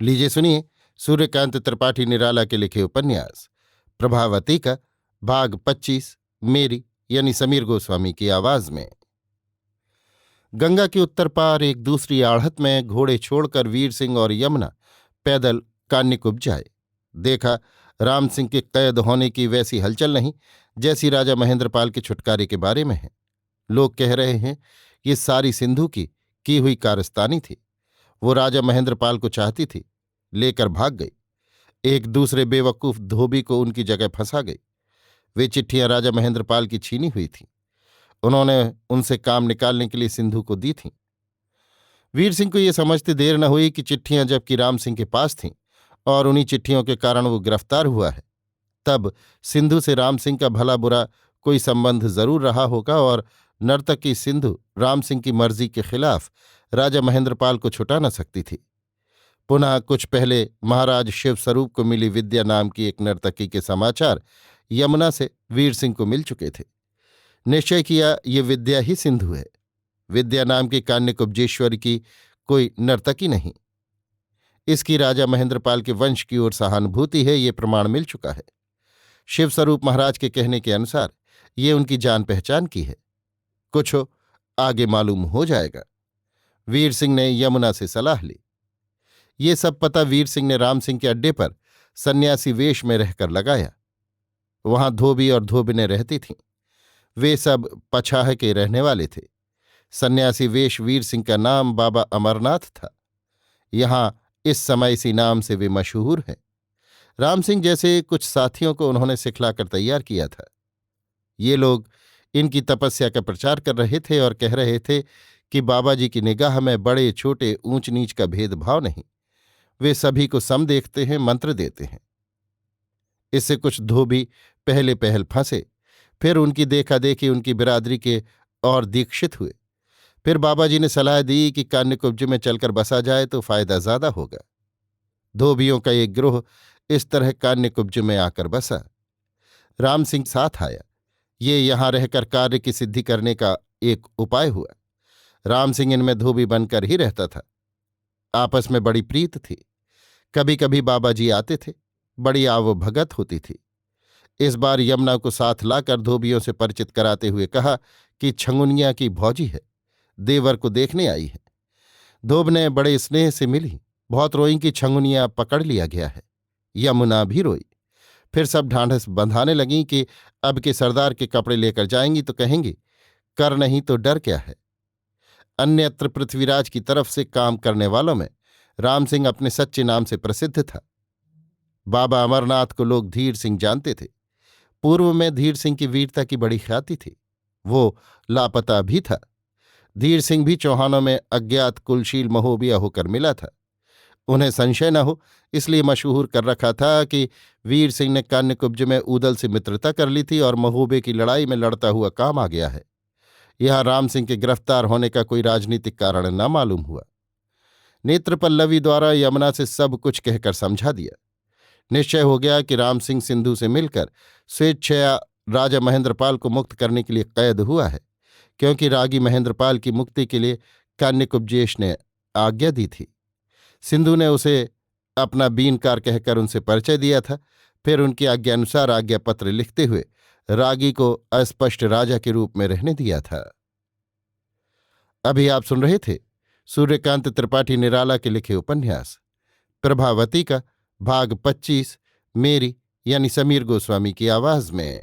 लीजिए सुनिए सूर्यकांत त्रिपाठी निराला के लिखे उपन्यास प्रभावती का भाग 25 मेरी यानी समीर गोस्वामी की आवाज में। गंगा के उत्तर पार एक दूसरी आढ़त में घोड़े छोड़कर वीर सिंह और यमुना पैदल कान्यकुब्ज जाए। देखा, राम सिंह के कैद होने की वैसी हलचल नहीं जैसी राजा महेंद्रपाल के छुटकारे के बारे में है। लोग कह रहे हैं ये सारी सिंधु की हुई कारस्तानी थी। वो राजा महेंद्रपाल को चाहती थी, लेकर भाग गई। एक दूसरे बेवकूफ धोबी को उनकी जगह फंसा गई। वे चिट्ठियां राजा महेंद्रपाल की छीनी हुई थीं। उन्होंने उनसे काम निकालने के लिए सिंधु को दी थीं। वीर सिंह को ये समझते देर न हुई कि चिट्ठियां जबकि राम सिंह के पास थीं और उन्हीं चिट्ठियों के कारण वो गिरफ्तार हुआ है, तब सिंधु से राम सिंह का भला बुरा कोई संबंध जरूर रहा होगा और नर्तकी सिंधु राम सिंह की मर्जी के खिलाफ राजा महेंद्रपाल को छुटा न सकती थी। पुनः कुछ पहले महाराज शिवस्वरूप को मिली विद्या नाम की एक नर्तकी के समाचार यमुना से वीर सिंह को मिल चुके थे। निश्चय किया ये विद्या ही सिंधु है। विद्या नाम की कान्यकुब्जेश्वरी की कोई नर्तकी नहीं। इसकी राजा महेंद्रपाल के वंश की ओर सहानुभूति है, ये प्रमाण मिल चुका है। शिवस्वरूप महाराज के कहने के अनुसार ये उनकी जान पहचान की है। कुछ हो आगे मालूम हो जाएगा। वीर सिंह ने यमुना से सलाह ली। ये सब पता वीर सिंह ने राम सिंह के अड्डे पर सन्यासी वेश में रहकर लगाया। वहां धोबी और धोबिनें रहती थीं। वे सब पछाह के रहने वाले थे। सन्यासी वेश वीर सिंह का नाम बाबा अमरनाथ था। यहां इस समय इसी नाम से वे मशहूर हैं। राम सिंह जैसे कुछ साथियों को उन्होंने सिखलाकर तैयार किया था। ये लोग इनकी तपस्या का प्रचार कर रहे थे और कह रहे थे कि बाबा जी की निगाह में बड़े छोटे ऊंच नीच का भेदभाव नहीं, वे सभी को सम देखते हैं, मंत्र देते हैं। इससे कुछ धोबी पहले पहल फंसे, फिर उनकी देखा देखी उनकी बिरादरी के और दीक्षित हुए। फिर बाबा जी ने सलाह दी कि कान्यकुब्ज में चलकर बसा जाए तो फायदा ज्यादा होगा। धोबियों का एक गिरोह इस तरह कान्यकुब्ज में आकर बसा। राम सिंह साथ आया। ये यहां रहकर कार्य की सिद्धि करने का एक उपाय हुआ। राम सिंह इनमें धोबी बनकर ही रहता था। आपस में बड़ी प्रीत थी। कभी कभी बाबा जी आते थे, बड़ी आवभगत होती थी। इस बार यमुना को साथ लाकर धोबियों से परिचित कराते हुए कहा कि छंगुनिया की भौजी है, देवर को देखने आई है। धोब ने बड़े स्नेह से मिली, बहुत रोई कि छंगुनिया पकड़ लिया गया है। यमुना भी रोई। फिर सब ढांढस बंधाने लगीं कि अब के सरदार के कपड़े लेकर जाएंगी तो कहेंगी कर नहीं तो डर क्या है। अन्यत्र पृथ्वीराज की तरफ से काम करने वालों में राम सिंह अपने सच्चे नाम से प्रसिद्ध था। बाबा अमरनाथ को लोग धीर सिंह जानते थे। पूर्व में धीर सिंह की वीरता की बड़ी ख्याति थी। वो लापता भी था। धीर सिंह भी चौहानों में अज्ञात कुलशील महोबिया होकर मिला था। उन्हें संशय न हो इसलिए मशहूर कर रखा था कि वीर सिंह ने कान्यकुब्ज में ऊदल से मित्रता कर ली थी और महोबे की लड़ाई में लड़ता हुआ काम आ गया है। यहां राम सिंह के गिरफ्तार होने का कोई राजनीतिक कारण न मालूम हुआ। नेत्रपल्लवी द्वारा यमुना से सब कुछ कहकर समझा दिया। निश्चय हो गया कि राम सिंह सिंधु से मिलकर स्वेच्छया राजा महेंद्रपाल को मुक्त करने के लिए कैद हुआ है, क्योंकि रागी महेंद्रपाल की मुक्ति के लिए कान्यकुब्जेश ने आज्ञा दी थी। सिंधु ने उसे अपना बीनकार कहकर उनसे परिचय दिया था। फिर उनकी आज्ञानुसार आज्ञा पत्र लिखते हुए रागी को अस्पष्ट राजा के रूप में रहने दिया था। अभी आप सुन रहे थे सूर्यकांत त्रिपाठी निराला के लिखे उपन्यास प्रभावती का भाग 25 मेरी यानी समीर गोस्वामी की आवाज में।